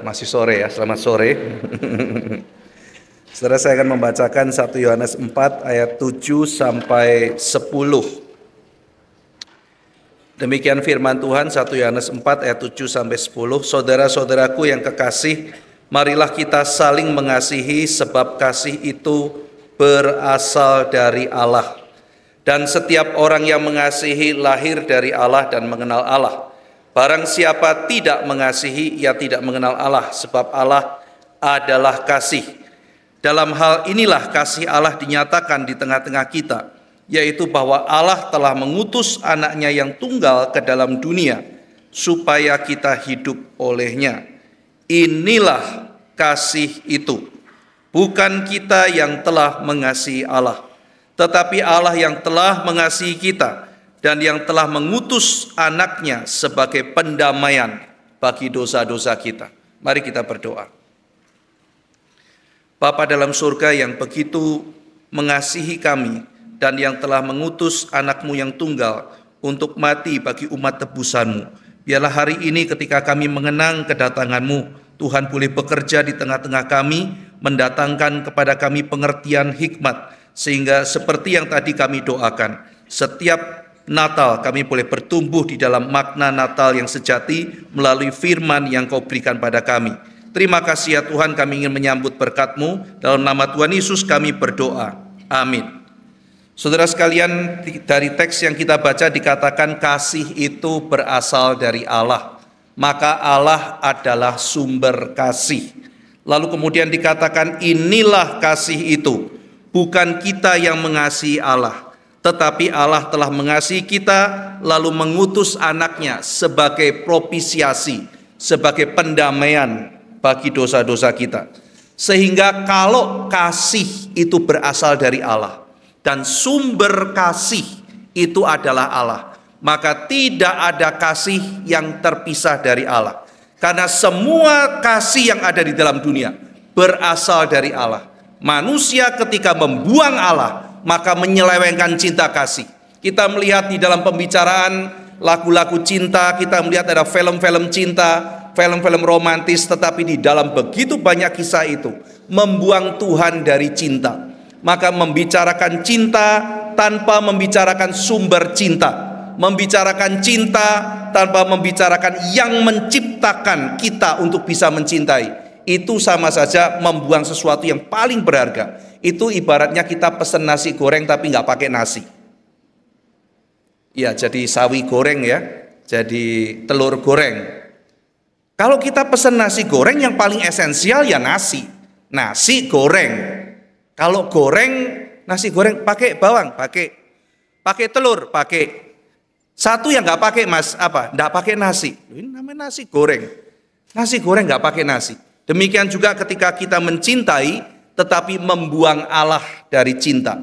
Masih sore ya, selamat sore. Saudara, saya akan membacakan 1 Yohanes 4 ayat 7 sampai 10. Demikian firman Tuhan, 1 Yohanes 4 ayat 7 sampai 10. Saudara-saudaraku yang kekasih, marilah kita saling mengasihi sebab kasih itu berasal dari Allah. Dan setiap orang yang mengasihi lahir dari Allah dan mengenal Allah. Barang siapa tidak mengasihi, ia tidak mengenal Allah, sebab Allah adalah kasih. Dalam hal inilah kasih Allah dinyatakan di tengah-tengah kita, yaitu bahwa Allah telah mengutus anaknya yang tunggal ke dalam dunia, supaya kita hidup olehnya. Inilah kasih itu, bukan kita yang telah mengasihi Allah, tetapi Allah yang telah mengasihi kita, dan yang telah mengutus anaknya sebagai pendamaian bagi dosa-dosa kita. Mari kita berdoa. Bapa dalam surga yang begitu mengasihi kami dan yang telah mengutus anakmu yang tunggal untuk mati bagi umat tebusanmu. Biarlah hari ini ketika kami mengenang kedatanganmu, Tuhan boleh bekerja di tengah-tengah kami, mendatangkan kepada kami pengertian hikmat, sehingga seperti yang tadi kami doakan, setiap Natal kami boleh bertumbuh di dalam makna Natal yang sejati melalui firman yang Kau berikan pada kami. Terima kasih ya Tuhan, kami ingin menyambut berkat-Mu. Dalam nama Tuhan Yesus kami berdoa. Amin. Saudara sekalian, dari teks yang kita baca dikatakan kasih itu berasal dari Allah. Maka Allah adalah sumber kasih. Lalu kemudian dikatakan inilah kasih itu, bukan kita yang mengasihi Allah, tetapi Allah telah mengasihi kita lalu mengutus anaknya sebagai propisiasi, sebagai pendamaian bagi dosa-dosa kita. Sehingga kalau kasih itu berasal dari Allah dan sumber kasih itu adalah Allah, maka tidak ada kasih yang terpisah dari Allah. Karena semua kasih yang ada di dalam dunia berasal dari Allah. Manusia ketika membuang Allah, maka menyelewengkan cinta kasih. Kita melihat di dalam pembicaraan lagu-lagu cinta, kita melihat ada film-film cinta, film-film romantis, tetapi di dalam begitu banyak kisah itu membuang Tuhan dari cinta. Maka membicarakan cinta tanpa membicarakan sumber cinta, membicarakan cinta tanpa membicarakan yang menciptakan kita untuk bisa mencintai, itu sama saja membuang sesuatu yang paling berharga. Itu ibaratnya kita pesen nasi goreng tapi nggak pakai nasi. Ya, jadi sawi goreng ya, jadi telur goreng. Kalau kita pesen nasi goreng yang paling esensial ya nasi goreng. Kalau goreng, nasi goreng pakai bawang, pakai telur, pakai. Satu yang nggak pakai nggak pakai nasi. Ini namanya nasi goreng. Nasi goreng nggak pakai nasi. Demikian juga ketika kita mencintai, tetapi membuang Allah dari cinta.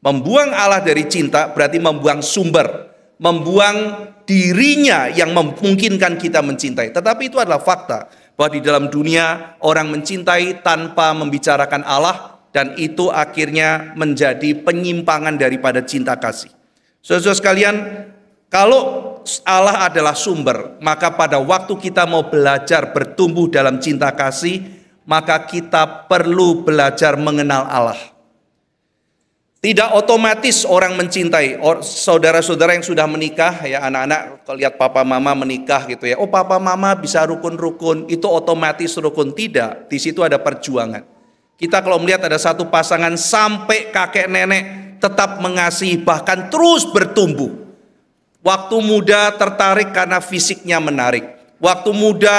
Membuang Allah dari cinta berarti membuang sumber, membuang dirinya yang memungkinkan kita mencintai. Tetapi itu adalah fakta, bahwa di dalam dunia orang mencintai tanpa membicarakan Allah, dan itu akhirnya menjadi penyimpangan daripada cinta kasih. Saudara-saudara sekalian, kalau Allah adalah sumber, maka pada waktu kita mau belajar bertumbuh dalam cinta kasih, maka kita perlu belajar mengenal Allah. Tidak otomatis orang mencintai. Saudara-saudara yang sudah menikah, ya anak-anak, kalau lihat papa mama menikah gitu ya, oh papa mama bisa rukun-rukun, itu otomatis rukun. Tidak, di situ ada perjuangan. Kita kalau melihat ada satu pasangan sampai kakek nenek tetap mengasihi, bahkan terus bertumbuh. Waktu muda tertarik karena fisiknya menarik. Waktu muda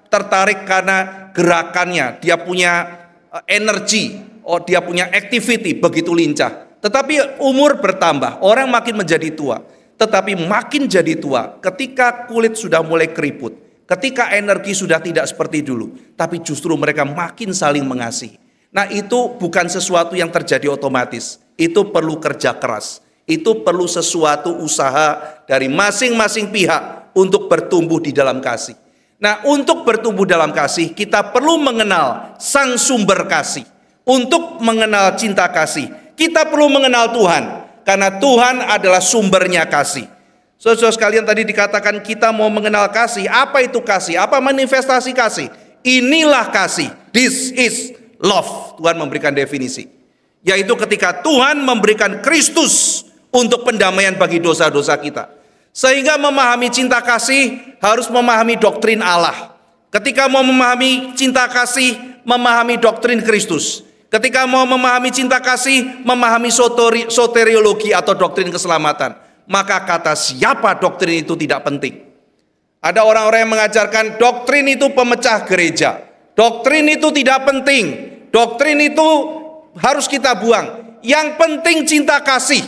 tertarik karena gerakannya, dia punya energi, dia punya activity begitu lincah. Tetapi umur bertambah, orang makin menjadi tua. Tetapi makin jadi tua, ketika kulit sudah mulai keriput, ketika energi sudah tidak seperti dulu, tapi justru mereka makin saling mengasihi. Nah, itu bukan sesuatu yang terjadi otomatis. Itu perlu kerja keras. Itu perlu sesuatu usaha dari masing-masing pihak untuk bertumbuh di dalam kasih. Nah, untuk bertumbuh dalam kasih, kita perlu mengenal sang sumber kasih. Untuk mengenal cinta kasih, kita perlu mengenal Tuhan. Karena Tuhan adalah sumbernya kasih. Saudara sekalian, tadi dikatakan kita mau mengenal kasih. Apa itu kasih? Apa manifestasi kasih? Inilah kasih. This is love. Tuhan memberikan definisi. Yaitu ketika Tuhan memberikan Kristus untuk pendamaian bagi dosa-dosa kita. Sehingga memahami cinta kasih harus memahami doktrin Allah. Ketika mau memahami cinta kasih, memahami doktrin Kristus. Ketika mau memahami cinta kasih, memahami soteriologi atau doktrin keselamatan. Maka kata siapa doktrin itu tidak penting. Ada orang-orang yang mengajarkan doktrin itu pemecah gereja. Doktrin itu tidak penting. Doktrin itu harus kita buang. Yang penting cinta kasih.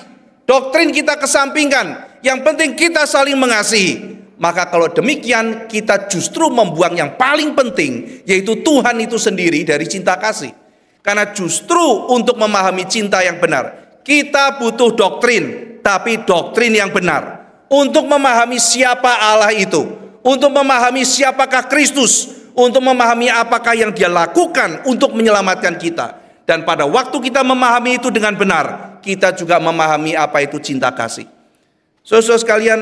Doktrin kita kesampingkan. Yang penting kita saling mengasihi. Maka kalau demikian kita justru membuang yang paling penting, yaitu Tuhan itu sendiri dari cinta kasih. Karena justru untuk memahami cinta yang benar, kita butuh doktrin. Tapi doktrin yang benar untuk memahami siapa Allah itu, untuk memahami siapakah Kristus, untuk memahami apakah yang Dia lakukan untuk menyelamatkan kita. Dan pada waktu kita memahami itu dengan benar, kita juga memahami apa itu cinta kasih. Saudara sekalian,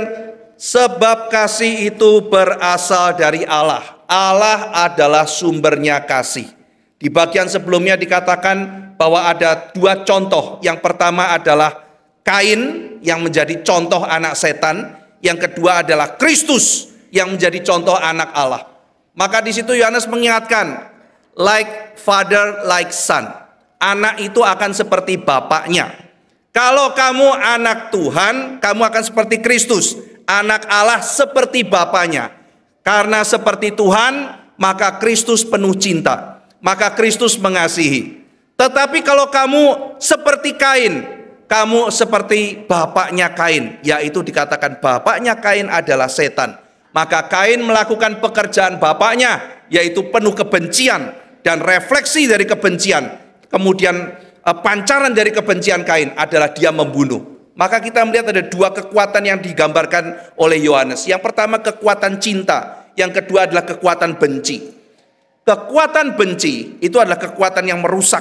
sebab kasih itu berasal dari Allah. Allah adalah sumbernya kasih. Di bagian sebelumnya dikatakan bahwa ada dua contoh. Yang pertama adalah Kain yang menjadi contoh anak setan, yang kedua adalah Kristus yang menjadi contoh anak Allah. Maka di situ Yohanes mengingatkan, like father, like son. Anak itu akan seperti bapaknya. Kalau kamu anak Tuhan, kamu akan seperti Kristus. Anak Allah seperti bapaknya. Karena seperti Tuhan, maka Kristus penuh cinta. Maka Kristus mengasihi. Tetapi kalau kamu seperti Kain, kamu seperti bapaknya Kain, yaitu dikatakan bapaknya Kain adalah setan. Maka Kain melakukan pekerjaan bapaknya, yaitu penuh kebencian dan refleksi dari kebencian. Kemudian pancaran dari kebencian Kain adalah dia membunuh. Maka kita melihat ada dua kekuatan yang digambarkan oleh Yohanes. Yang pertama kekuatan cinta, yang kedua adalah kekuatan benci. Kekuatan benci itu adalah kekuatan yang merusak.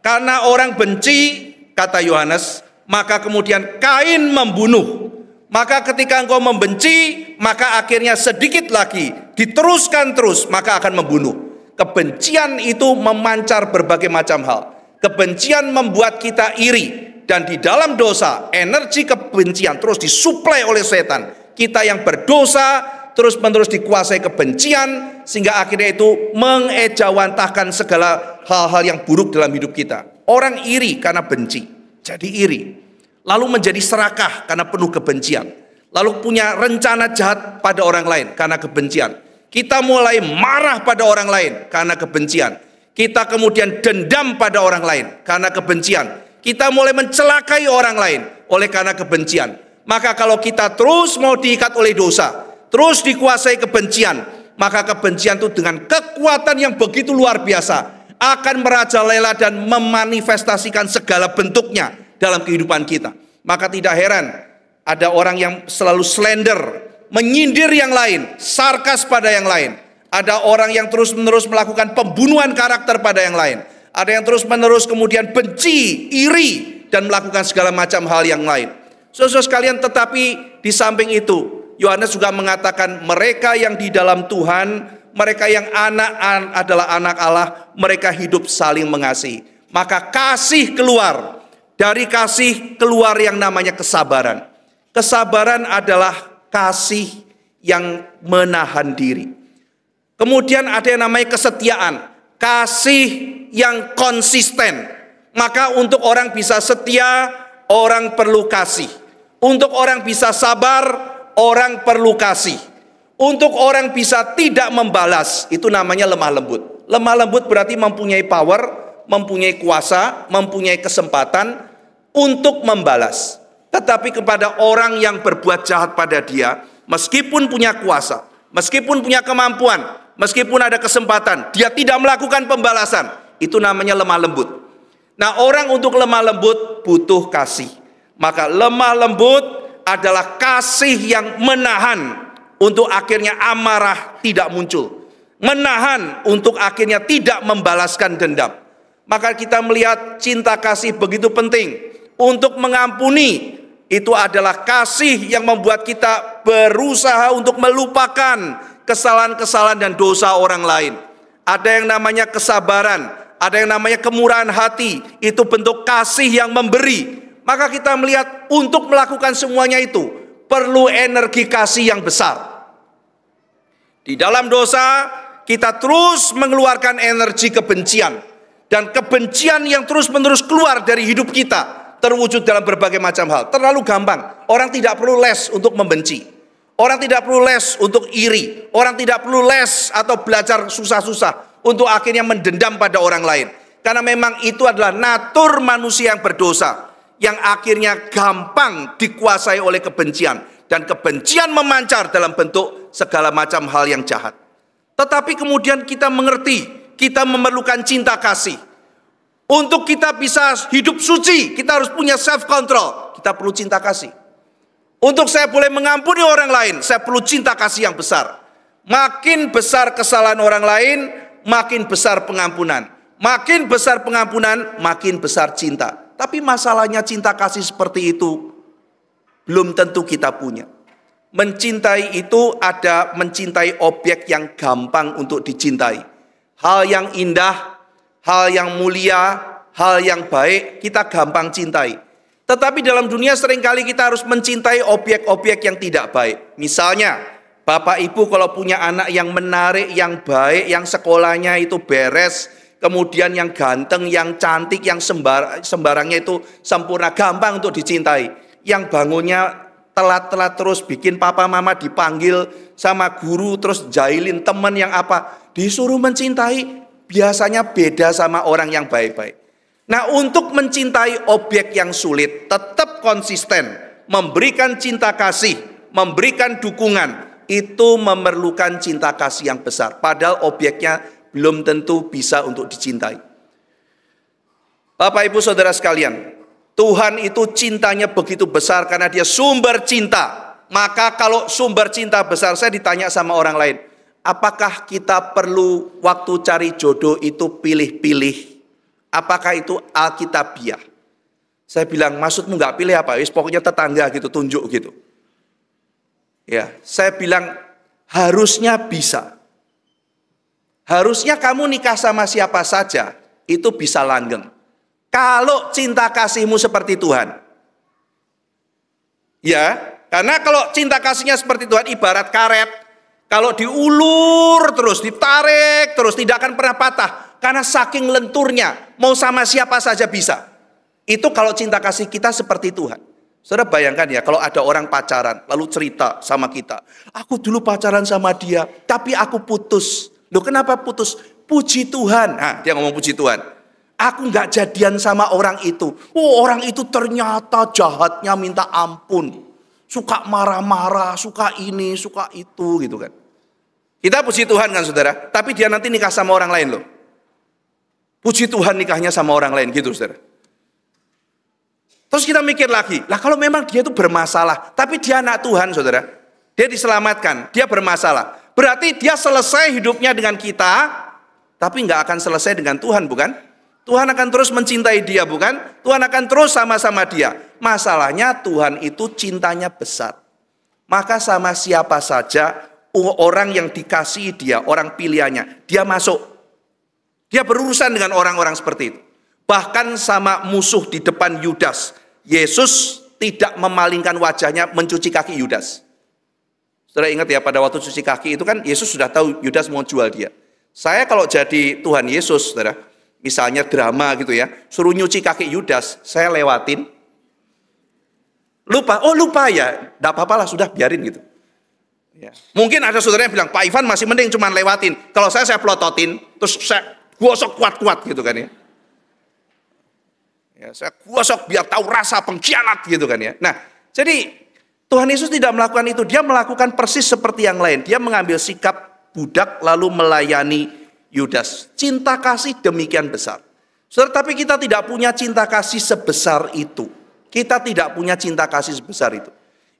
Karena orang benci, kata Yohanes, maka kemudian Kain membunuh. Maka ketika engkau membenci, maka akhirnya sedikit lagi diteruskan terus, maka akan membunuh. Kebencian itu memancar berbagai macam hal. Kebencian membuat kita iri. Dan di dalam dosa, energi kebencian terus disuplai oleh setan. Kita yang berdosa terus-menerus dikuasai kebencian, sehingga akhirnya itu mengejawantahkan segala hal-hal yang buruk dalam hidup kita. Orang iri karena benci, jadi iri. Lalu menjadi serakah karena penuh kebencian. Lalu punya rencana jahat pada orang lain karena kebencian. Kita mulai marah pada orang lain karena kebencian. Kita kemudian dendam pada orang lain karena kebencian. Kita mulai mencelakai orang lain oleh karena kebencian. Maka kalau kita terus mau diikat oleh dosa, terus dikuasai kebencian, maka kebencian itu dengan kekuatan yang begitu luar biasa akan merajalela dan memanifestasikan segala bentuknya dalam kehidupan kita. Maka tidak heran ada orang yang selalu slender, menyindir yang lain, sarkas pada yang lain. Ada orang yang terus-menerus melakukan pembunuhan karakter pada yang lain. Ada yang terus-menerus kemudian benci, iri, dan melakukan segala macam hal yang lain. Saudara sekalian, tetapi di samping itu, Yohanes juga mengatakan mereka yang di dalam Tuhan, mereka yang adalah anak Allah, mereka hidup saling mengasihi. Maka kasih keluar, dari kasih keluar yang namanya kesabaran. Kesabaran adalah kasih yang menahan diri. Kemudian ada yang namanya kesetiaan, kasih yang konsisten. Maka untuk orang bisa setia, orang perlu kasih. Untuk orang bisa sabar, orang perlu kasih. Untuk orang bisa tidak membalas, itu namanya lemah lembut. Lemah lembut berarti mempunyai power, mempunyai kuasa, mempunyai kesempatan untuk membalas. Tetapi kepada orang yang berbuat jahat pada dia, meskipun punya kuasa, meskipun punya kemampuan, meskipun ada kesempatan, dia tidak melakukan pembalasan. Itu namanya lemah lembut. Nah, orang untuk lemah lembut butuh kasih. Maka lemah lembut adalah kasih yang menahan untuk akhirnya amarah tidak muncul. Menahan untuk akhirnya tidak membalaskan dendam. Maka kita melihat cinta kasih begitu penting untuk mengampuni Itu adalah kasih yang membuat kita berusaha untuk melupakan kesalahan-kesalahan dan dosa orang lain. Ada yang namanya kesabaran, ada yang namanya kemurahan hati. Itu bentuk kasih yang memberi. Maka kita melihat untuk melakukan semuanya itu perlu energi kasih yang besar. Di dalam dosa kita terus mengeluarkan energi kebencian. Dan kebencian yang terus-menerus keluar dari hidup kita terwujud dalam berbagai macam hal. Terlalu gampang. Orang tidak perlu les untuk membenci. Orang tidak perlu les untuk iri. Orang tidak perlu les atau belajar susah-susah untuk akhirnya mendendam pada orang lain. Karena memang itu adalah natur manusia yang berdosa, yang akhirnya gampang dikuasai oleh kebencian. Dan kebencian memancar dalam bentuk segala macam hal yang jahat. Tetapi kemudian kita mengerti, kita memerlukan cinta kasih. Untuk kita bisa hidup suci, kita harus punya self control. Kita perlu cinta kasih. Untuk saya boleh mengampuni orang lain, saya perlu cinta kasih yang besar. Makin besar kesalahan orang lain, makin besar pengampunan. Makin besar pengampunan, makin besar cinta. Tapi masalahnya cinta kasih seperti itu belum tentu kita punya. Mencintai itu ada mencintai objek yang gampang untuk dicintai. Hal yang indah, hal yang mulia, hal yang baik, kita gampang cintai. Tetapi dalam dunia seringkali kita harus mencintai objek-objek yang tidak baik. Misalnya, Bapak Ibu kalau punya anak yang menarik, yang baik, yang sekolahnya itu beres, kemudian yang ganteng, yang cantik, yang sembarangnya itu sempurna, gampang untuk dicintai. Yang bangunnya telat-telat terus, bikin papa mama dipanggil sama guru, terus jahilin teman yang apa, disuruh mencintai, biasanya beda sama orang yang baik-baik. Nah, untuk mencintai objek yang sulit, tetap konsisten, memberikan cinta kasih, memberikan dukungan, itu memerlukan cinta kasih yang besar. Padahal objeknya belum tentu bisa untuk dicintai. Bapak Ibu Saudara sekalian, Tuhan itu cintanya begitu besar karena dia sumber cinta. Maka kalau sumber cinta besar, saya ditanya sama orang lain, apakah kita perlu waktu cari jodoh itu pilih-pilih? Apakah itu alkitabiah? Saya bilang, maksudmu nggak pilih apa? Pokoknya tetangga gitu, tunjuk gitu. Ya, saya bilang harusnya bisa. Harusnya kamu nikah sama siapa saja, itu bisa langgeng. Kalau cinta kasihmu seperti Tuhan. Ya, karena kalau cinta kasihnya seperti Tuhan ibarat karet. Kalau diulur terus, ditarik terus, tidak akan pernah patah. Karena saking lenturnya, mau sama siapa saja bisa. Itu kalau cinta kasih kita seperti Tuhan. Saudara bayangkan ya, kalau ada orang pacaran, lalu cerita sama kita. Aku dulu pacaran sama dia, tapi aku putus. Loh kenapa putus? Puji Tuhan. Nah, dia ngomong puji Tuhan. Aku nggak jadian sama orang itu. Oh, orang itu ternyata jahatnya minta ampun. Suka marah-marah, suka ini, suka itu gitu kan. Kita puji Tuhan kan saudara. Tapi dia nanti nikah sama orang lain loh. Puji Tuhan nikahnya sama orang lain gitu saudara. Terus kita mikir lagi. Lah kalau memang dia itu bermasalah. Tapi dia anak Tuhan saudara. Dia diselamatkan. Dia bermasalah. Berarti dia selesai hidupnya dengan kita. Tapi nggak akan selesai dengan Tuhan bukan? Tuhan akan terus mencintai dia bukan? Tuhan akan terus sama-sama dia. Masalahnya Tuhan itu cintanya besar. Maka sama siapa saja orang yang dikasihi dia, orang pilihannya, dia masuk. Dia berurusan dengan orang-orang seperti itu. Bahkan sama musuh di depan Yudas. Yesus tidak memalingkan wajahnya mencuci kaki Yudas. Saudara ingat ya pada waktu cuci kaki itu kan Yesus sudah tahu Yudas mau jual dia. Saya kalau jadi Tuhan Yesus saudara, misalnya drama gitu ya, suruh nyuci kaki Yudas, saya lewatin. Lupa ya, enggak apa-apa lah, sudah biarin gitu. Ya. Mungkin ada saudara yang bilang, Pak Ivan masih mending cuma lewatin. Kalau saya pelototin, terus saya gosok kuat-kuat gitu kan ya. Ya, saya gosok biar tahu rasa pengkhianat gitu kan ya. Nah, jadi Tuhan Yesus tidak melakukan itu, dia melakukan persis seperti yang lain. Dia mengambil sikap budak lalu melayani Yudas. Cinta kasih demikian besar. Saudara, tapi kita tidak punya cinta kasih sebesar itu. Kita tidak punya cinta kasih sebesar itu.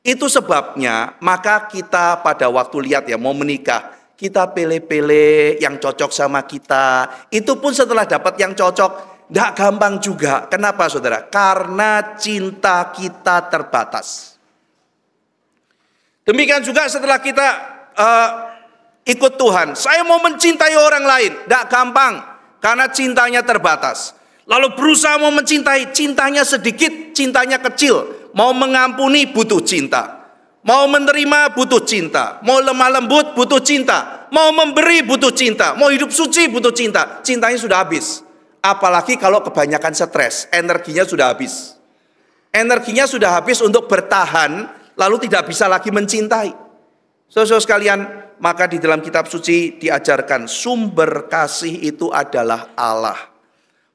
Itu sebabnya maka kita pada waktu lihat ya mau menikah, kita pilih-pilih yang cocok sama kita. Itu pun setelah dapat yang cocok, Tidak gampang juga. Kenapa saudara? Karena cinta kita terbatas. Demikian juga setelah kita ikut Tuhan. Saya mau mencintai orang lain. Tidak gampang. Karena cintanya terbatas. Lalu berusaha mau mencintai. Cintanya sedikit, cintanya kecil. Mau mengampuni butuh cinta. Mau menerima butuh cinta. Mau lemah lembut butuh cinta. Mau memberi butuh cinta. Mau hidup suci butuh cinta. Cintanya sudah habis. Apalagi kalau kebanyakan stres. Energinya sudah habis. Energinya sudah habis untuk bertahan. Lalu tidak bisa lagi mencintai. Saudara sekalian, maka di dalam kitab suci diajarkan sumber kasih itu adalah Allah.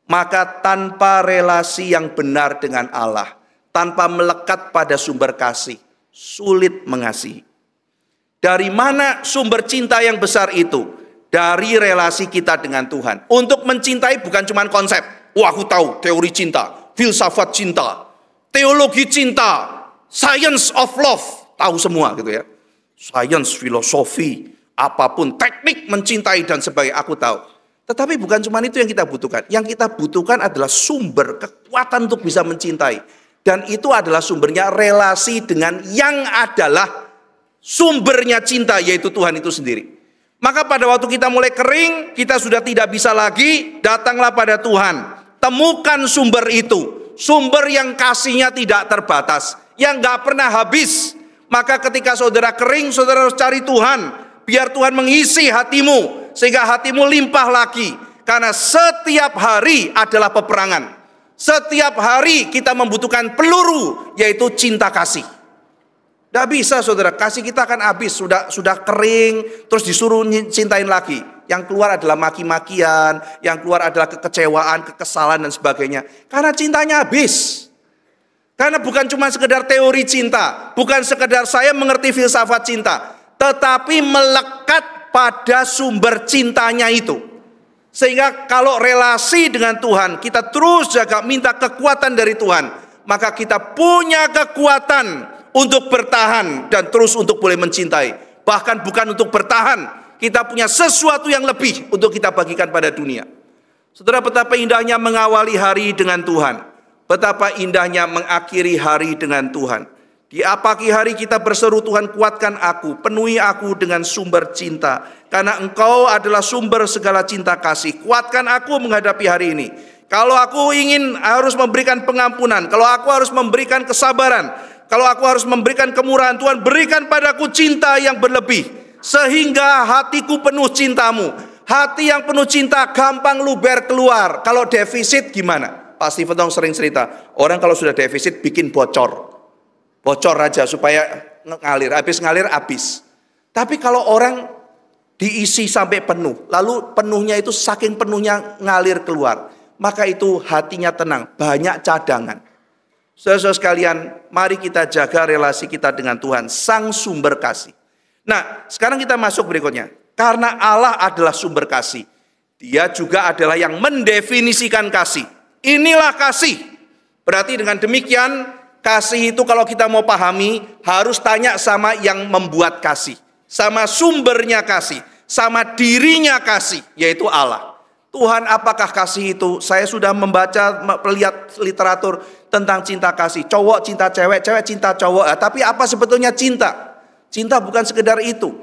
Maka tanpa relasi yang benar dengan Allah, tanpa melekat pada sumber kasih, sulit mengasihi. Dari mana sumber cinta yang besar itu? Dari relasi kita dengan Tuhan. Untuk mencintai bukan cuma konsep. Wah, aku tahu teori cinta, filsafat cinta, teologi cinta, science of love. Tahu semua gitu ya. Science, filosofi, apapun, teknik mencintai dan sebagainya, aku tahu. Tetapi bukan cuma itu yang kita butuhkan. Yang kita butuhkan adalah sumber kekuatan untuk bisa mencintai. Dan itu adalah sumbernya relasi dengan yang adalah sumbernya cinta, yaitu Tuhan itu sendiri. Maka pada waktu kita mulai kering, kita sudah tidak bisa lagi, datanglah pada Tuhan. Temukan sumber itu. Sumber yang kasihnya tidak terbatas. Yang gak pernah habis. Maka ketika saudara kering, saudara harus cari Tuhan. Biar Tuhan mengisi hatimu. Sehingga hatimu limpah lagi. Karena setiap hari adalah peperangan. Setiap hari kita membutuhkan peluru, yaitu cinta kasih. Tidak bisa saudara, kasih kita akan habis. Sudah kering, terus disuruh cintain lagi. Yang keluar adalah maki-makian, yang keluar adalah kekecewaan, kekesalan dan sebagainya. Karena cintanya habis. Karena bukan cuma sekedar teori cinta, bukan sekedar saya mengerti filsafat cinta, tetapi melekat pada sumber cintanya itu. Sehingga kalau relasi dengan Tuhan, kita terus jaga minta kekuatan dari Tuhan, maka kita punya kekuatan untuk bertahan dan terus untuk boleh mencintai. Bahkan bukan untuk bertahan, kita punya sesuatu yang lebih untuk kita bagikan pada dunia. Saudara, betapa indahnya mengawali hari dengan Tuhan. Betapa indahnya mengakhiri hari dengan Tuhan. Di pagi hari kita berseru, Tuhan kuatkan aku, penuhi aku dengan sumber cinta. Karena Engkau adalah sumber segala cinta kasih. Kuatkan aku menghadapi hari ini. Kalau aku ingin harus memberikan pengampunan, kalau aku harus memberikan kesabaran, kalau aku harus memberikan kemurahan, Tuhan berikan padaku cinta yang berlebih. Sehingga hatiku penuh cintamu. Hati yang penuh cinta gampang luber keluar. Kalau defisit gimana? Pasti Stephen sering cerita, orang kalau sudah defisit bikin bocor. Bocor aja supaya ngalir, habis ngalir habis. Tapi kalau orang diisi sampai penuh, lalu penuhnya itu saking penuhnya ngalir keluar, maka itu hatinya tenang, banyak cadangan. Saudara-saudara sekalian, mari kita jaga relasi kita dengan Tuhan, Sang sumber kasih. Nah, sekarang kita masuk berikutnya. Karena Allah adalah sumber kasih, Dia juga adalah yang mendefinisikan kasih. Inilah kasih. Berarti dengan demikian, kasih itu kalau kita mau pahami, harus tanya sama yang membuat kasih, sama sumbernya kasih, sama dirinya kasih, yaitu Allah. Tuhan, apakah kasih itu? Saya sudah membaca, melihat literatur tentang cinta kasih. Cowok cinta cewek, cewek cinta cowok. Tapi apa sebetulnya cinta? Cinta bukan sekedar itu.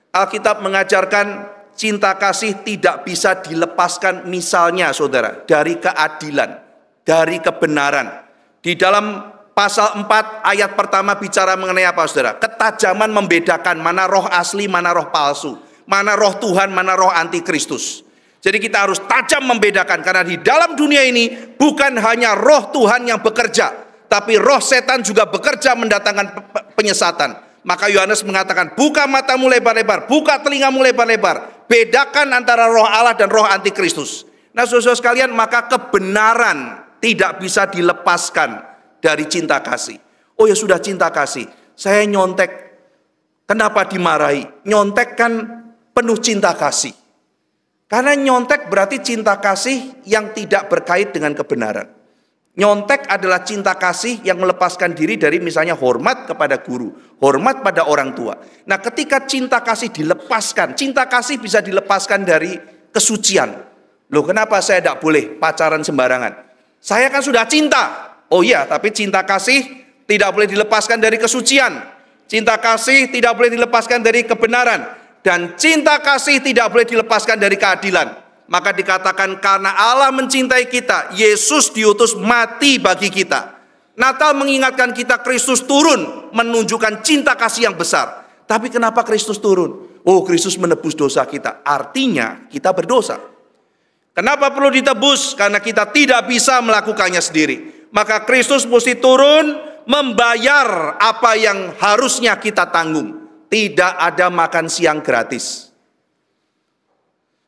Alkitab mengajarkan cinta kasih tidak bisa dilepaskan, misalnya saudara, dari keadilan, dari kebenaran. Di dalam pasal 4 ayat pertama bicara mengenai apa saudara? Ketajaman membedakan mana roh asli, mana roh palsu, mana roh Tuhan, mana roh antikristus. Jadi kita harus tajam membedakan, karena di dalam dunia ini bukan hanya roh Tuhan yang bekerja, tapi roh setan juga bekerja mendatangkan penyesatan. Maka Yohanes mengatakan, buka matamu lebar-lebar, buka telingamu lebar-lebar. Bedakan antara roh Allah dan roh antikristus. Nah saudara sekalian, maka kebenaran tidak bisa dilepaskan dari cinta kasih. Oh ya sudah cinta kasih, saya nyontek. Kenapa dimarahi? Nyontek kan penuh cinta kasih. Karena nyontek berarti cinta kasih yang tidak berkait dengan kebenaran. Nyontek adalah cinta kasih yang melepaskan diri dari misalnya hormat kepada guru, hormat pada orang tua. Nah ketika cinta kasih dilepaskan, cinta kasih bisa dilepaskan dari kesucian. Loh, kenapa saya tidak boleh pacaran sembarangan? Saya kan sudah cinta. Oh iya, tapi cinta kasih tidak boleh dilepaskan dari kesucian. Cinta kasih tidak boleh dilepaskan dari kebenaran. Dan cinta kasih tidak boleh dilepaskan dari keadilan. Maka dikatakan karena Allah mencintai kita, Yesus diutus mati bagi kita. Natal mengingatkan kita Kristus turun, menunjukkan cinta kasih yang besar. Tapi kenapa Kristus turun? Oh, Kristus menebus dosa kita. Artinya kita berdosa. Kenapa perlu ditebus? Karena kita tidak bisa melakukannya sendiri. Maka Kristus mesti turun membayar apa yang harusnya kita tanggung. Tidak ada makan siang gratis.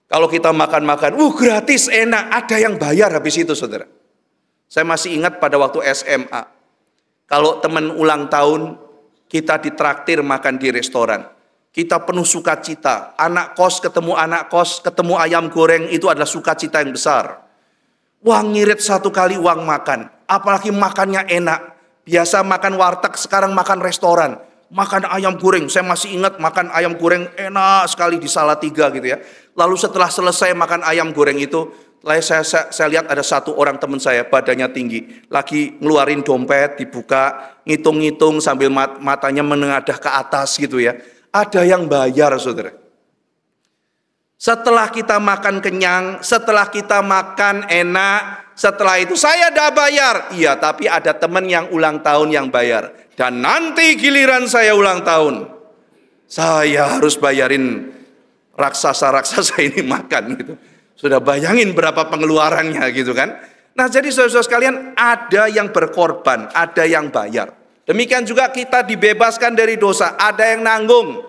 Kalau kita makan-makan, gratis, enak, ada yang bayar habis itu, saudara. Saya masih ingat pada waktu SMA. Kalau teman ulang tahun, kita ditraktir makan di restoran. Kita penuh sukacita. Anak kos ketemu anak kos, ketemu ayam goreng, itu adalah sukacita yang besar. Wah, ngirit satu kali uang makan. Apalagi makannya enak. Biasa makan warteg, sekarang makan restoran. Makan ayam goreng, saya masih ingat makan ayam goreng enak sekali di Salatiga gitu ya. Lalu setelah selesai makan ayam goreng itu, saya lihat ada satu orang teman saya, badannya tinggi, lagi ngeluarin dompet, dibuka, ngitung-ngitung sambil matanya menengadah ke atas gitu ya. Ada yang bayar, saudara. Setelah kita makan kenyang, setelah kita makan enak, setelah itu saya dah bayar. Iya, tapi ada teman yang ulang tahun yang bayar. Dan nanti giliran saya ulang tahun, saya harus bayarin raksasa-raksasa ini makan gitu. Sudah bayangin berapa pengeluarannya gitu kan. Nah, jadi saudara-saudara sekalian, ada yang berkorban, ada yang bayar. Demikian juga kita dibebaskan dari dosa, ada yang nanggung.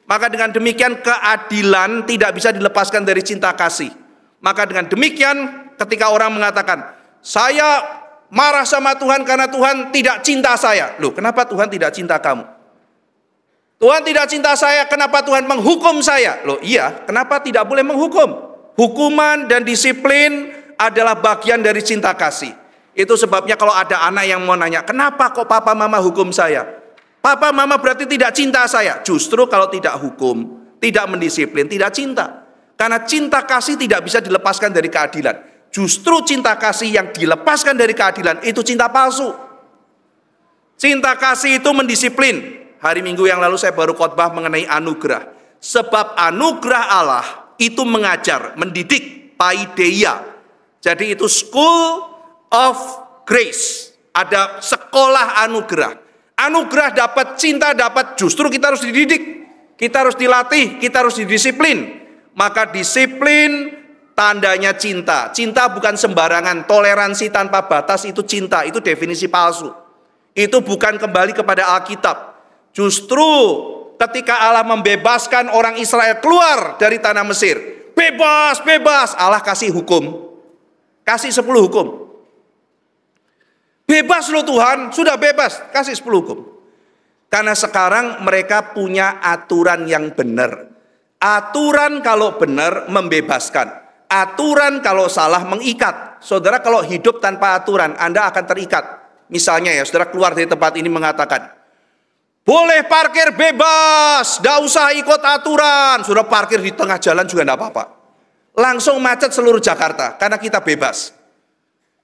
Maka dengan demikian keadilan tidak bisa dilepaskan dari cinta kasih. Maka dengan demikian ketika orang mengatakan, saya marah sama Tuhan karena Tuhan tidak cinta saya. Loh, kenapa Tuhan tidak cinta kamu? Tuhan tidak cinta saya, kenapa Tuhan menghukum saya? Loh iya, kenapa tidak boleh menghukum? Hukuman dan disiplin adalah bagian dari cinta kasih. Itu sebabnya kalau ada anak yang mau nanya, kenapa kok papa mama hukum saya? Papa mama berarti tidak cinta saya. Justru kalau tidak hukum, tidak mendisiplin, tidak cinta. Karena cinta kasih tidak bisa dilepaskan dari keadilan. Justru cinta kasih yang dilepaskan dari keadilan itu cinta palsu. Cinta kasih itu mendisiplin. Hari Minggu yang lalu saya baru khotbah mengenai anugerah. Sebab anugerah Allah itu mengajar, mendidik, paideia. Jadi itu school of grace. Ada sekolah anugerah. Anugerah dapat, cinta dapat, justru kita harus dididik. Kita harus dilatih, kita harus didisiplin. Maka disiplin tandanya cinta. Cinta bukan sembarangan. Toleransi tanpa batas itu cinta. Itu definisi palsu. Itu bukan kembali kepada Alkitab. Justru ketika Allah membebaskan orang Israel keluar dari tanah Mesir, bebas, bebas, Allah kasih hukum. Kasih 10 hukum. Bebas loh Tuhan, sudah bebas, kasih 10 hukum. Karena sekarang mereka punya aturan yang benar. Aturan kalau benar membebaskan. Aturan kalau salah mengikat. Saudara, kalau hidup tanpa aturan, Anda akan terikat. Misalnya ya, saudara keluar dari tempat ini mengatakan, boleh parkir bebas, tidak usah ikut aturan. Saudara parkir di tengah jalan juga tidak apa-apa. Langsung macet seluruh Jakarta, karena kita bebas.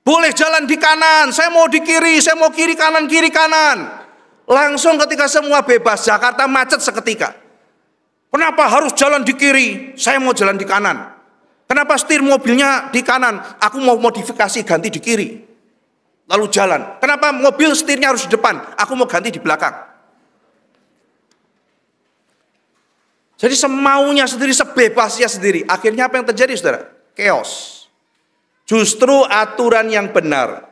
Boleh jalan di kanan, saya mau di kiri, saya mau kiri kanan. Langsung ketika semua bebas, Jakarta macet seketika. Kenapa harus jalan di kiri? Saya mau jalan di kanan. Kenapa setir mobilnya di kanan? Aku mau modifikasi ganti di kiri. Lalu jalan. Kenapa mobil setirnya harus di depan? Aku mau ganti di belakang. Jadi semaunya sendiri, sebebasnya sendiri. Akhirnya apa yang terjadi, saudara? Chaos. Justru aturan yang benar.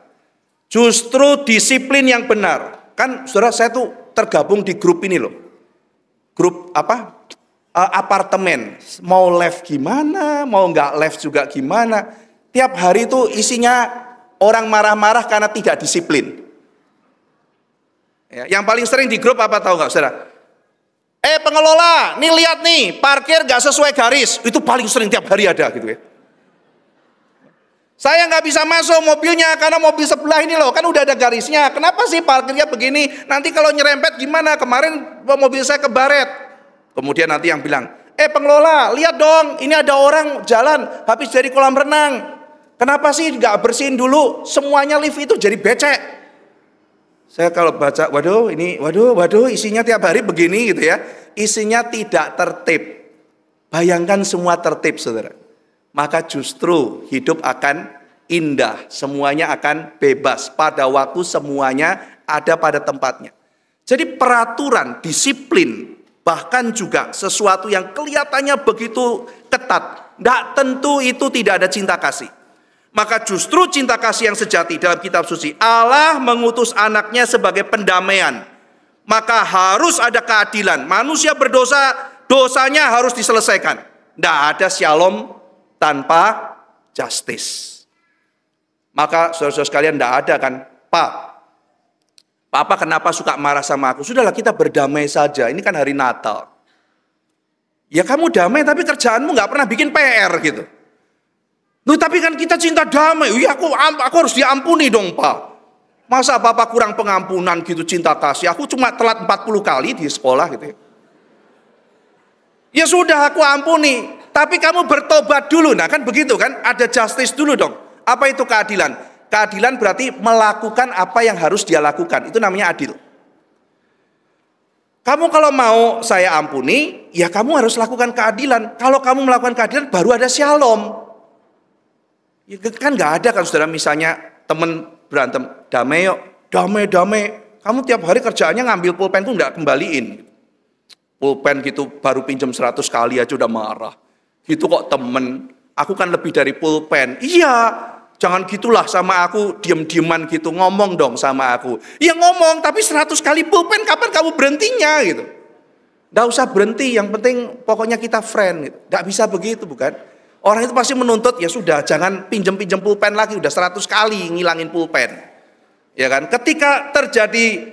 Justru disiplin yang benar. Kan saudara, saya tuh tergabung di grup ini loh. Grup apa? Apartemen. Mau live gimana, mau nggak live juga gimana. Tiap hari itu isinya orang marah-marah karena tidak disiplin. Ya, yang paling sering di grup apa tahu nggak, saudara? Pengelola, nih lihat nih, parkir nggak sesuai garis. Itu paling sering tiap hari ada gitu ya. Saya nggak bisa masuk mobilnya karena mobil sebelah ini loh, kan udah ada garisnya. Kenapa sih parkirnya begini? Nanti kalau nyerempet gimana? Kemarin mobil saya kebaret. Kemudian nanti yang bilang, Pengelola, lihat dong, ini ada orang jalan habis dari kolam renang. Kenapa sih nggak bersihin dulu? Semuanya lift itu jadi becek. Saya kalau baca, waduh isinya tiap hari begini gitu ya. Isinya tidak tertib. Bayangkan semua tertib, saudara. Maka justru hidup akan indah. Semuanya akan bebas. Pada waktu semuanya ada pada tempatnya. Jadi peraturan, disiplin, bahkan juga sesuatu yang kelihatannya begitu ketat, tidak tentu itu tidak ada cinta kasih. Maka justru cinta kasih yang sejati dalam kitab suci, Allah mengutus anaknya sebagai pendamaian. Maka harus ada keadilan. Manusia berdosa, dosanya harus diselesaikan. Tidak ada shalom tanpa justice. Maka saudara-saudara sekalian, tidak ada kan, Papa kenapa suka marah sama aku? Sudahlah, kita berdamai saja. Ini kan hari Natal. Ya kamu damai tapi kerjaanmu nggak pernah bikin PR gitu. Loh, tapi kan kita cinta damai. Ya aku harus diampuni dong, Pak. Masa Papa kurang pengampunan gitu, cinta kasih? Aku cuma telat 40 kali di sekolah gitu ya. Ya sudah, aku ampuni. Tapi kamu bertobat dulu. Nah kan begitu kan, ada justice dulu dong. Apa itu keadilan? Keadilan berarti melakukan apa yang harus dia lakukan. Itu namanya adil. Kamu kalau mau saya ampuni, ya kamu harus lakukan keadilan. Kalau kamu melakukan keadilan, baru ada shalom. Ya kan nggak ada kan, saudara, misalnya teman berantem, damai yuk, damai. Kamu tiap hari kerjaannya ngambil pulpen tuh nggak kembaliin. Pulpen gitu baru pinjam 100 kali aja udah marah. Gitu kok temen, aku kan lebih dari pulpen. Iya. Jangan gitulah sama aku, diem-dieman gitu, ngomong dong sama aku. Ya ngomong, tapi 100 kali pulpen, kapan kamu berhentinya gitu. Nggak usah berhenti, yang penting pokoknya kita friend gitu. Nggak bisa begitu, bukan? Orang itu pasti menuntut, ya sudah, jangan pinjem-pinjem pulpen lagi, udah 100 kali ngilangin pulpen. Ya kan? Ketika terjadi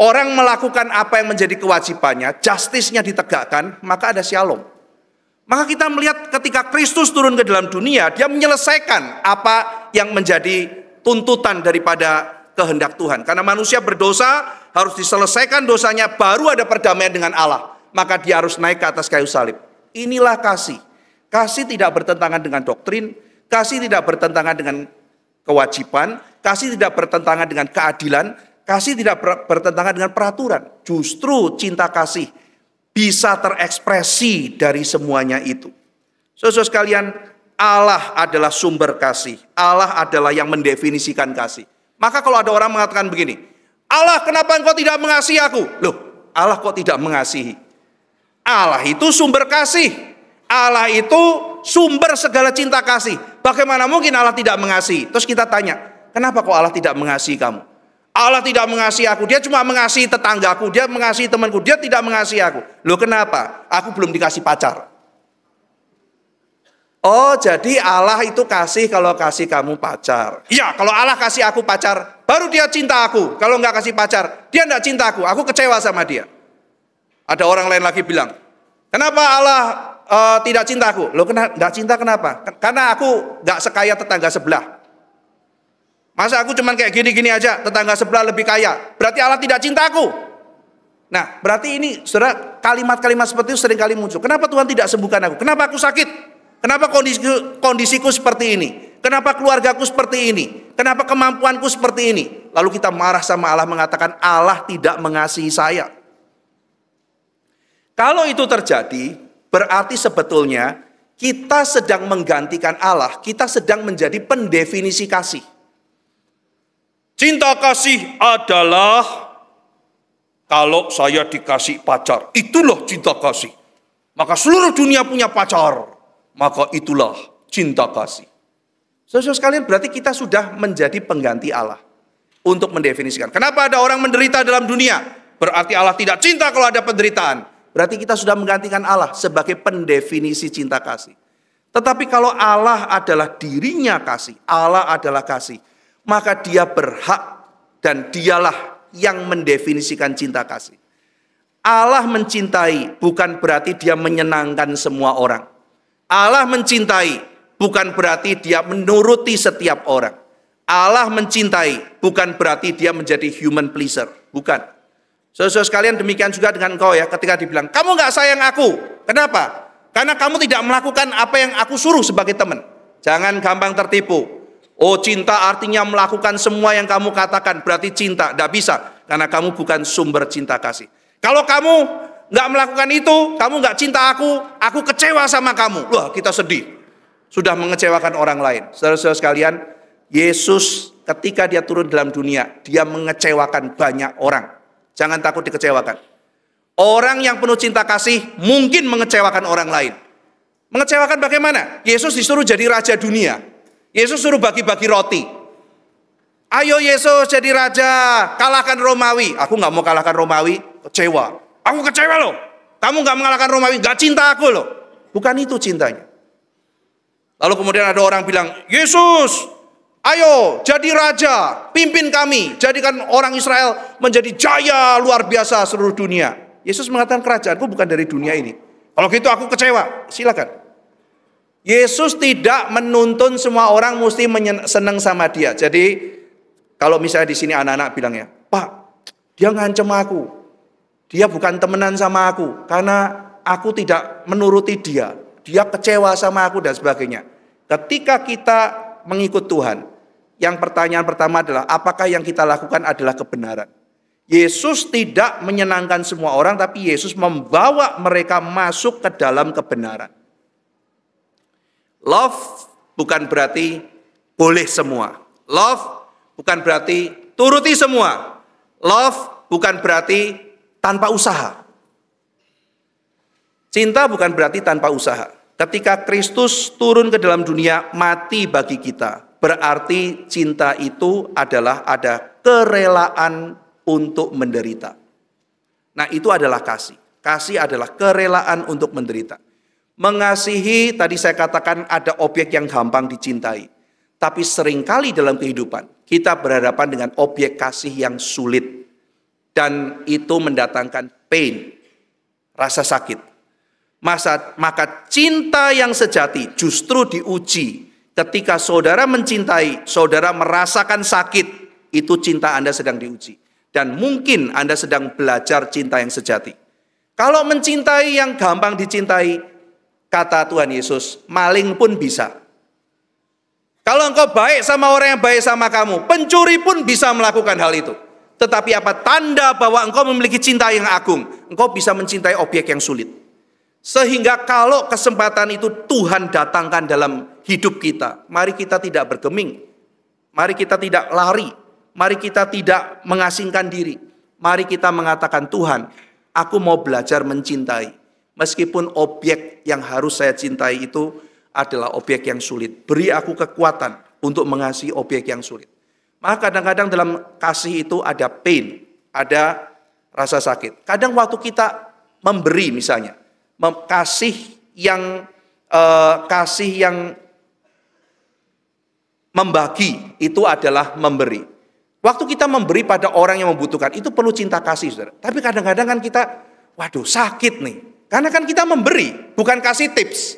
orang melakukan apa yang menjadi kewajibannya, justice-nya ditegakkan, maka ada shalom. Maka kita melihat ketika Kristus turun ke dalam dunia, dia menyelesaikan apa yang menjadi tuntutan daripada kehendak Tuhan. Karena manusia berdosa, harus diselesaikan dosanya, baru ada perdamaian dengan Allah. Maka dia harus naik ke atas kayu salib. Inilah kasih. Kasih tidak bertentangan dengan doktrin, kasih tidak bertentangan dengan kewajiban, kasih tidak bertentangan dengan keadilan, kasih tidak bertentangan dengan peraturan. Justru cinta kasih bisa terekspresi dari semuanya itu. Saudara sekalian, Allah adalah sumber kasih. Allah adalah yang mendefinisikan kasih. Maka kalau ada orang mengatakan begini, Allah kenapa engkau tidak mengasihi aku? Loh, Allah kok tidak mengasihi? Allah itu sumber kasih. Allah itu sumber segala cinta kasih. Bagaimana mungkin Allah tidak mengasihi? Terus kita tanya, kenapa kok Allah tidak mengasihi kamu? Allah tidak mengasihi aku, dia cuma mengasihi tetanggaku, dia mengasihi temanku, dia tidak mengasihi aku. Loh kenapa? Aku belum dikasih pacar. Oh jadi Allah itu kasih kalau kasih kamu pacar. Iya, kalau Allah kasih aku pacar, baru dia cinta aku. Kalau nggak kasih pacar, dia nggak cinta aku kecewa sama dia. Ada orang lain lagi bilang, kenapa Allah tidak cinta aku? Loh nggak cinta kenapa? Karena aku nggak sekaya tetangga sebelah. Masa aku cuman kayak gini-gini aja, tetangga sebelah lebih kaya, berarti Allah tidak cinta aku. Nah, berarti ini saudara, kalimat-kalimat seperti itu sering kali muncul. Kenapa Tuhan tidak sembuhkan aku? Kenapa aku sakit? Kenapa kondisiku seperti ini? Kenapa keluargaku seperti ini? Kenapa kemampuanku seperti ini? Lalu kita marah sama Allah, mengatakan Allah tidak mengasihi saya. Kalau itu terjadi, berarti sebetulnya kita sedang menggantikan Allah, kita sedang menjadi pendefinisi kasih. Cinta kasih adalah kalau saya dikasih pacar, itulah cinta kasih. Maka seluruh dunia punya pacar, maka itulah cinta kasih. Saudara sekalian, berarti kita sudah menjadi pengganti Allah untuk mendefinisikan. Kenapa ada orang menderita dalam dunia? Berarti Allah tidak cinta kalau ada penderitaan. Berarti kita sudah menggantikan Allah sebagai pendefinisi cinta kasih. Tetapi kalau Allah adalah dirinya kasih, Allah adalah kasih, maka dia berhak dan dialah yang mendefinisikan cinta kasih. Allah mencintai bukan berarti dia menyenangkan semua orang. Allah mencintai bukan berarti dia menuruti setiap orang. Allah mencintai bukan berarti dia menjadi human pleaser. Bukan. Saudara sekalian, demikian juga dengan engkau ya, ketika dibilang, kamu gak sayang aku. Kenapa? Karena kamu tidak melakukan apa yang aku suruh sebagai teman. Jangan gampang tertipu. Oh, cinta artinya melakukan semua yang kamu katakan, berarti cinta. Tidak bisa, karena kamu bukan sumber cinta kasih. Kalau kamu nggak melakukan itu, kamu nggak cinta aku kecewa sama kamu. Wah, kita sedih. Sudah mengecewakan orang lain. Saudara-saudara sekalian, Yesus ketika dia turun dalam dunia, dia mengecewakan banyak orang. Jangan takut dikecewakan. Orang yang penuh cinta kasih mungkin mengecewakan orang lain. Mengecewakan bagaimana? Yesus disuruh jadi raja dunia. Yesus suruh bagi-bagi roti. Ayo Yesus jadi raja, kalahkan Romawi. Aku nggak mau kalahkan Romawi, kecewa. Aku kecewa loh. Kamu nggak mengalahkan Romawi, nggak cinta aku loh. Bukan itu cintanya. Lalu kemudian ada orang bilang, Yesus, ayo jadi raja, pimpin kami, jadikan orang Israel menjadi jaya luar biasa seluruh dunia. Yesus mengatakan kerajaanku bukan dari dunia ini. Kalau gitu aku kecewa, silakan. Yesus tidak menuntun semua orang mesti senang sama dia. Jadi kalau misalnya di sini anak-anak bilang ya, Pak, dia ngancem aku. Dia bukan temenan sama aku karena aku tidak menuruti dia. Dia kecewa sama aku dan sebagainya. Ketika kita mengikut Tuhan, yang pertanyaan pertama adalah apakah yang kita lakukan adalah kebenaran? Yesus tidak menyenangkan semua orang, tapi Yesus membawa mereka masuk ke dalam kebenaran. Love bukan berarti boleh semua. Love bukan berarti turuti semua. Love bukan berarti tanpa usaha. Cinta bukan berarti tanpa usaha. Ketika Kristus turun ke dalam dunia, mati bagi kita, berarti cinta itu adalah ada kerelaan untuk menderita. Nah, itu adalah kasih. Kasih adalah kerelaan untuk menderita. Mengasihi, tadi saya katakan ada objek yang gampang dicintai. Tapi seringkali dalam kehidupan, kita berhadapan dengan objek kasih yang sulit. Dan itu mendatangkan pain, rasa sakit. Maka cinta yang sejati justru diuji. Ketika saudara mencintai, saudara merasakan sakit, itu cinta Anda sedang diuji. Dan mungkin Anda sedang belajar cinta yang sejati. Kalau mencintai yang gampang dicintai, kata Tuhan Yesus, maling pun bisa. Kalau engkau baik sama orang yang baik sama kamu, pencuri pun bisa melakukan hal itu. Tetapi apa tanda bahwa engkau memiliki cinta yang agung? Engkau bisa mencintai objek yang sulit. Sehingga kalau kesempatan itu Tuhan datangkan dalam hidup kita, mari kita tidak bergeming. Mari kita tidak lari. Mari kita tidak mengasingkan diri. Mari kita mengatakan, Tuhan, aku mau belajar mencintai. Meskipun objek yang harus saya cintai itu adalah objek yang sulit. Beri aku kekuatan untuk mengasihi objek yang sulit. Maka kadang-kadang dalam kasih itu ada pain, ada rasa sakit. Kadang waktu kita memberi misalnya, kasih yang membagi itu adalah memberi. Waktu kita memberi pada orang yang membutuhkan, itu perlu cinta kasih, saudara. Tapi kadang-kadang kan kita, waduh sakit nih. Karena kan kita memberi, bukan kasih tips.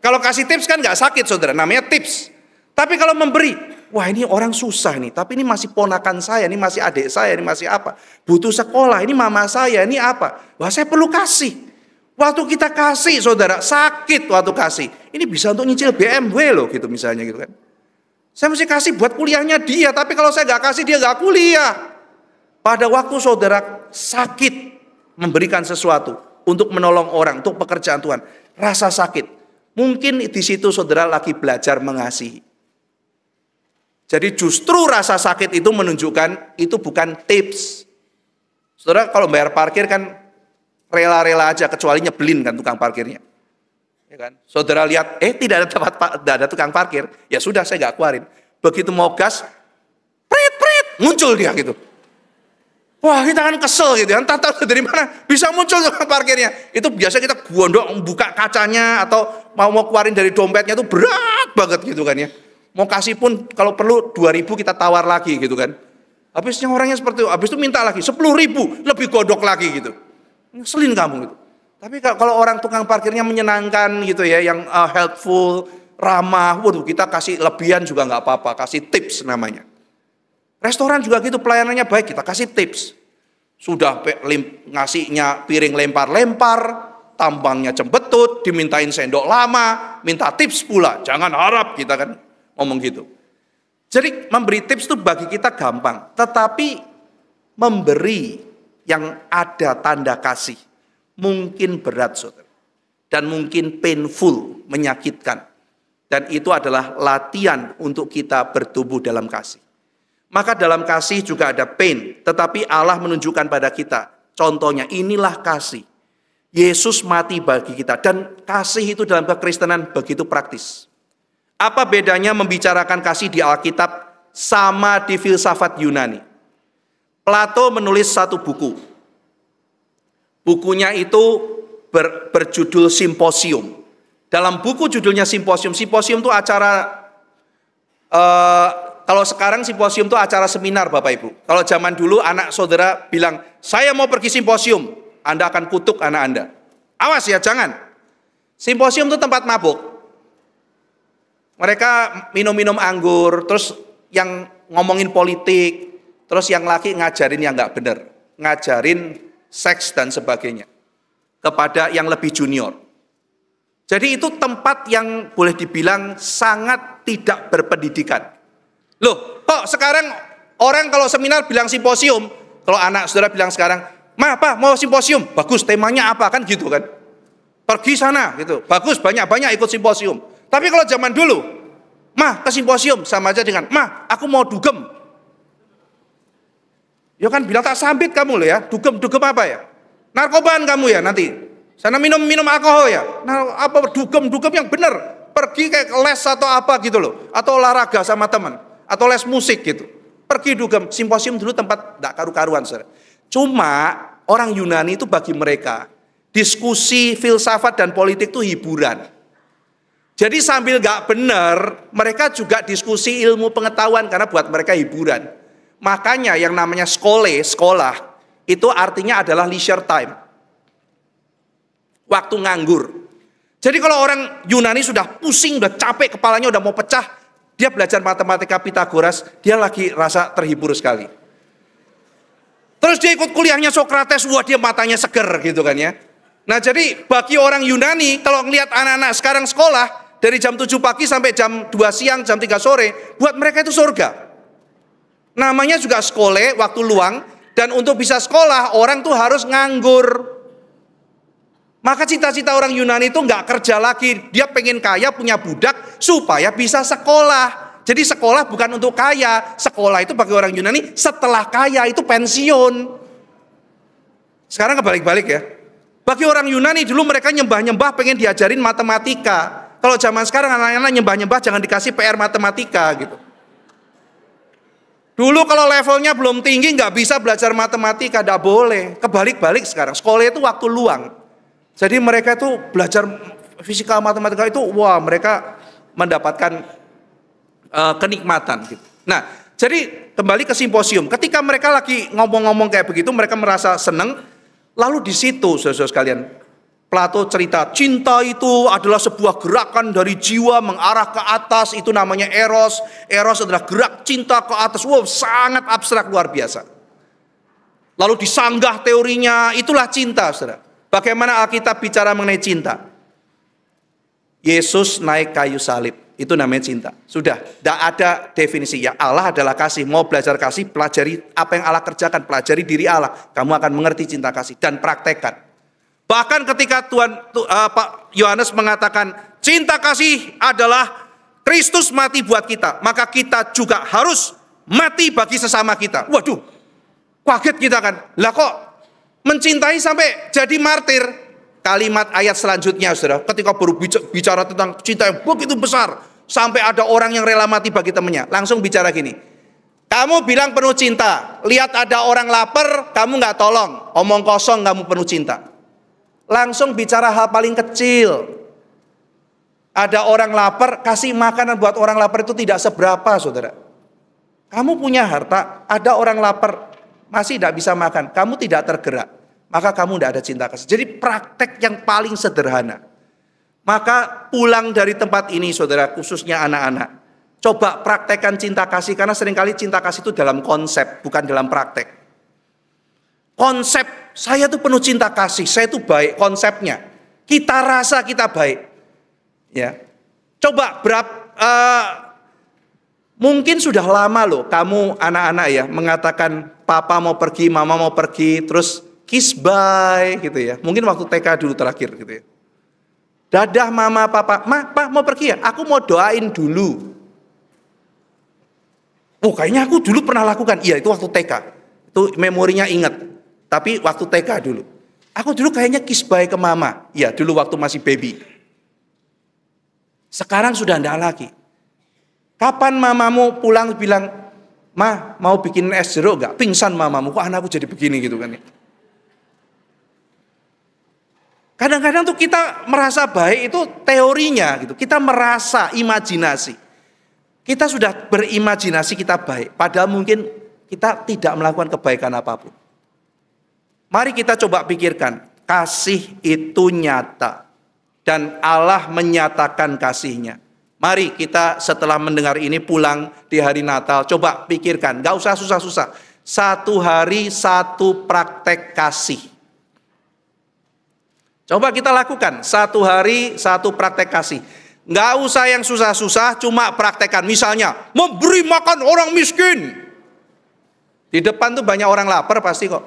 Kalau kasih tips kan nggak sakit, saudara, namanya tips. Tapi kalau memberi, wah ini orang susah nih, tapi ini masih ponakan saya, ini masih adik saya, ini masih apa. Butuh sekolah, ini mama saya, ini apa. Wah saya perlu kasih. Waktu kita kasih, saudara, sakit waktu kasih. Ini bisa untuk nyicil BMW loh, gitu misalnya gitu kan. Saya mesti kasih buat kuliahnya dia, tapi kalau saya nggak kasih dia nggak kuliah. Pada waktu saudara sakit memberikan sesuatu untuk menolong orang, untuk pekerjaan Tuhan, rasa sakit. Mungkin di situ saudara lagi belajar mengasihi. Jadi justru rasa sakit itu menunjukkan itu bukan tips. Saudara kalau bayar parkir kan rela-rela aja, kecuali nyebelin kan tukang parkirnya. Ya kan? Saudara lihat, tidak ada tukang parkir, ya sudah saya nggak keluarin. Begitu mau gas, prit, muncul dia gitu. Wah kita kan kesel gitu, entah tahu dari mana bisa muncul tukang parkirnya. Itu biasa kita gondok buka kacanya atau mau keluarin dari dompetnya itu berat banget gitu kan ya. Mau kasih pun kalau perlu 2.000 kita tawar lagi gitu kan. Habisnya orangnya seperti itu, habis itu minta lagi 10.000 lebih godok lagi gitu. Ngeselin kamu gitu. Tapi kalau orang tukang parkirnya menyenangkan gitu ya, yang helpful, ramah, waduh kita kasih lebihan juga nggak apa-apa, kasih tips namanya. Restoran juga gitu, pelayanannya baik, kita kasih tips. Sudah ngasihnya piring lempar-lempar, tambangnya jembetut, dimintain sendok lama, minta tips pula. Jangan harap, kita kan ngomong gitu. Jadi memberi tips itu bagi kita gampang, tetapi memberi yang ada tanda kasih mungkin berat, saudara. Dan mungkin painful, menyakitkan. Dan itu adalah latihan untuk kita bertumbuh dalam kasih. Maka dalam kasih juga ada pain, tetapi Allah menunjukkan pada kita. Contohnya, inilah kasih. Yesus mati bagi kita, dan kasih itu dalam kekristenan begitu praktis. Apa bedanya membicarakan kasih di Alkitab sama di filsafat Yunani? Plato menulis satu buku. Bukunya itu berjudul Simposium. Dalam buku judulnya Simposium. Simposium itu acara, kalau sekarang simposium itu acara seminar Bapak Ibu. Kalau zaman dulu anak saudara bilang, saya mau pergi simposium. Anda akan kutuk anak Anda. Awas ya, jangan. Simposium itu tempat mabuk. Mereka minum-minum anggur, terus yang ngomongin politik, terus yang laki ngajarin yang nggak benar. Ngajarin seks dan sebagainya. Kepada yang lebih junior. Jadi itu tempat yang boleh dibilang sangat tidak berpendidikan. Loh, kok sekarang orang kalau seminar bilang simposium, kalau anak saudara bilang sekarang, "Ma, Pak, mau simposium." Bagus, temanya apa kan gitu kan. Pergi sana gitu. Bagus, banyak-banyak ikut simposium. Tapi kalau zaman dulu, "Ma, ke simposium," sama aja dengan, "Ma, aku mau dugem." Ya kan bilang tak sambit kamu loh ya. Dugem apa ya? Narkobaan kamu ya nanti. Sana minum alkohol ya. Nah, apa dugem yang benar. Pergi kayak les atau apa gitu loh. Atau olahraga sama teman. Atau les musik gitu. Pergi dugem. Simposium dulu tempat gak karu-karuan, saudara. Cuma orang Yunani itu bagi mereka diskusi filsafat dan politik itu hiburan. Jadi sambil gak benar, mereka juga diskusi ilmu pengetahuan karena buat mereka hiburan. Makanya yang namanya sekolah, itu artinya adalah leisure time. Waktu nganggur. Jadi kalau orang Yunani sudah pusing, udah capek, kepalanya udah mau pecah, dia belajar matematika Pitagoras, dia lagi rasa terhibur sekali. Terus dia ikut kuliahnya Sokrates, wah dia matanya seger gitu kan ya. Nah jadi bagi orang Yunani, kalau ngelihat anak-anak sekarang sekolah, dari jam 7 pagi sampai jam 2 siang, jam 3 sore, buat mereka itu surga. Namanya juga sekolah, waktu luang, dan untuk bisa sekolah, orang tuh harus nganggur. Maka cita-cita orang Yunani itu nggak kerja lagi, dia pengen kaya, punya budak, supaya bisa sekolah. Jadi sekolah bukan untuk kaya, sekolah itu bagi orang Yunani setelah kaya itu pensiun. Sekarang kebalik-balik ya. Bagi orang Yunani dulu mereka nyembah-nyembah pengen diajarin matematika. Kalau zaman sekarang anak-anak nyembah-nyembah jangan dikasih PR matematika gitu. Dulu kalau levelnya belum tinggi nggak bisa belajar matematika, nggak boleh. Kebalik-balik sekarang, sekolah itu waktu luang. Jadi mereka itu belajar fisika matematika itu, wah mereka mendapatkan kenikmatan gitu. Nah, jadi kembali ke simposium. Ketika mereka lagi ngomong-ngomong kayak begitu, mereka merasa senang. Lalu di situ, saudara-saudara sekalian, Plato cerita cinta itu adalah sebuah gerakan dari jiwa mengarah ke atas. Itu namanya eros. Eros adalah gerak cinta ke atas. Wow, sangat abstrak luar biasa. Lalu disanggah teorinya, itulah cinta, saudara. Bagaimana Alkitab bicara mengenai cinta? Yesus naik kayu salib, itu namanya cinta. Sudah, tidak ada definisi. Ya Allah adalah kasih. Mau belajar kasih, pelajari apa yang Allah kerjakan, pelajari diri Allah. Kamu akan mengerti cinta kasih dan praktekkan. Bahkan ketika Pak Yohanes mengatakan cinta kasih adalah Kristus mati buat kita, maka kita juga harus mati bagi sesama kita. Waduh, kaget kita kan. Lah kok mencintai sampai jadi martir? Kalimat ayat selanjutnya, saudara, ketika baru bicara tentang cinta yang begitu besar, sampai ada orang yang rela mati bagi temannya, langsung bicara gini, kamu bilang penuh cinta, lihat ada orang lapar, kamu nggak tolong, omong kosong kamu penuh cinta. Langsung bicara hal paling kecil. Ada orang lapar, kasih makanan buat orang lapar itu tidak seberapa, saudara. Kamu punya harta, ada orang lapar, masih tidak bisa makan, kamu tidak tergerak, maka kamu tidak ada cinta kasih. Jadi praktek yang paling sederhana. Maka pulang dari tempat ini, saudara, khususnya anak-anak, coba praktekkan cinta kasih, karena seringkali cinta kasih itu dalam konsep, bukan dalam praktek. Konsep, saya tuh penuh cinta kasih, saya tuh baik, konsepnya. Kita rasa kita baik. Ya. Coba mungkin sudah lama loh kamu anak-anak ya mengatakan papa mau pergi, mama mau pergi, terus kiss bye gitu ya. Mungkin waktu TK dulu terakhir gitu ya. Dadah mama, papa, pak mau pergi ya? Aku mau doain dulu. Oh kayaknya aku dulu pernah lakukan. Iya itu waktu TK. Itu memorinya ingat. Tapi waktu TK dulu. Aku dulu kayaknya kiss bye ke mama. Iya dulu waktu masih baby. Sekarang sudah enggak lagi. Kapan mamamu pulang bilang, "Ma, mau bikin es jeruk enggak?" Pingsan mamamu, kok anakku jadi begini gitu kan ya. Kadang-kadang tuh kita merasa baik itu teorinya gitu. Kita merasa imajinasi. Kita sudah berimajinasi kita baik. Padahal mungkin kita tidak melakukan kebaikan apapun. Mari kita coba pikirkan. Kasih itu nyata. Dan Allah menyatakan kasihnya. Mari kita setelah mendengar ini pulang di hari Natal. Coba pikirkan. Gak usah susah-susah. 1 hari 1 praktek kasih. Coba kita lakukan 1 hari 1 praktek kasih. Nggak usah yang susah-susah, cuma praktekkan. Misalnya, memberi makan orang miskin. Di depan tuh banyak orang lapar pasti kok.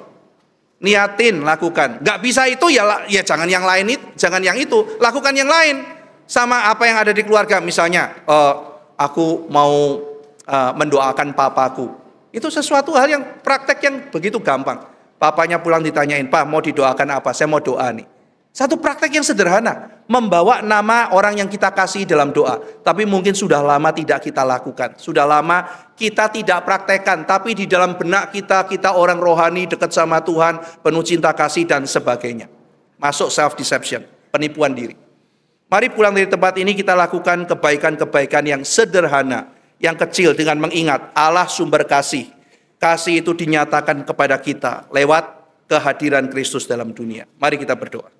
Niatin, lakukan. Nggak bisa itu ya jangan yang lain itu, jangan yang itu, lakukan yang lain. Sama apa yang ada di keluarga. Misalnya, aku mau mendoakan papaku. Itu sesuatu hal yang praktek yang begitu gampang. Papanya pulang ditanyain, "Pak, mau didoakan apa? Saya mau doa nih." Satu praktek yang sederhana, membawa nama orang yang kita kasih dalam doa. Tapi mungkin sudah lama tidak kita lakukan. Sudah lama kita tidak praktekkan. Tapi di dalam benak kita orang rohani, dekat sama Tuhan, penuh cinta kasih dan sebagainya. Masuk self-deception, penipuan diri. Mari pulang dari tempat ini kita lakukan kebaikan-kebaikan yang sederhana, yang kecil dengan mengingat Allah sumber kasih. Kasih itu dinyatakan kepada kita lewat kehadiran Kristus dalam dunia. Mari kita berdoa.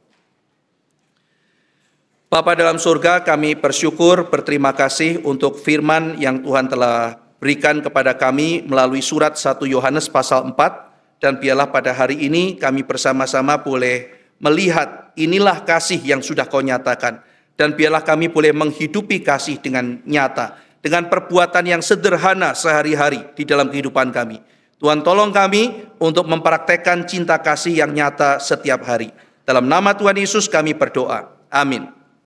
Bapa dalam surga, kami bersyukur, berterima kasih untuk firman yang Tuhan telah berikan kepada kami melalui surat 1 Yohanes pasal 4. Dan biarlah pada hari ini kami bersama-sama boleh melihat inilah kasih yang sudah Kau nyatakan. Dan biarlah kami boleh menghidupi kasih dengan nyata, dengan perbuatan yang sederhana sehari-hari di dalam kehidupan kami. Tuhan tolong kami untuk mempraktekkan cinta kasih yang nyata setiap hari. Dalam nama Tuhan Yesus kami berdoa. Amin.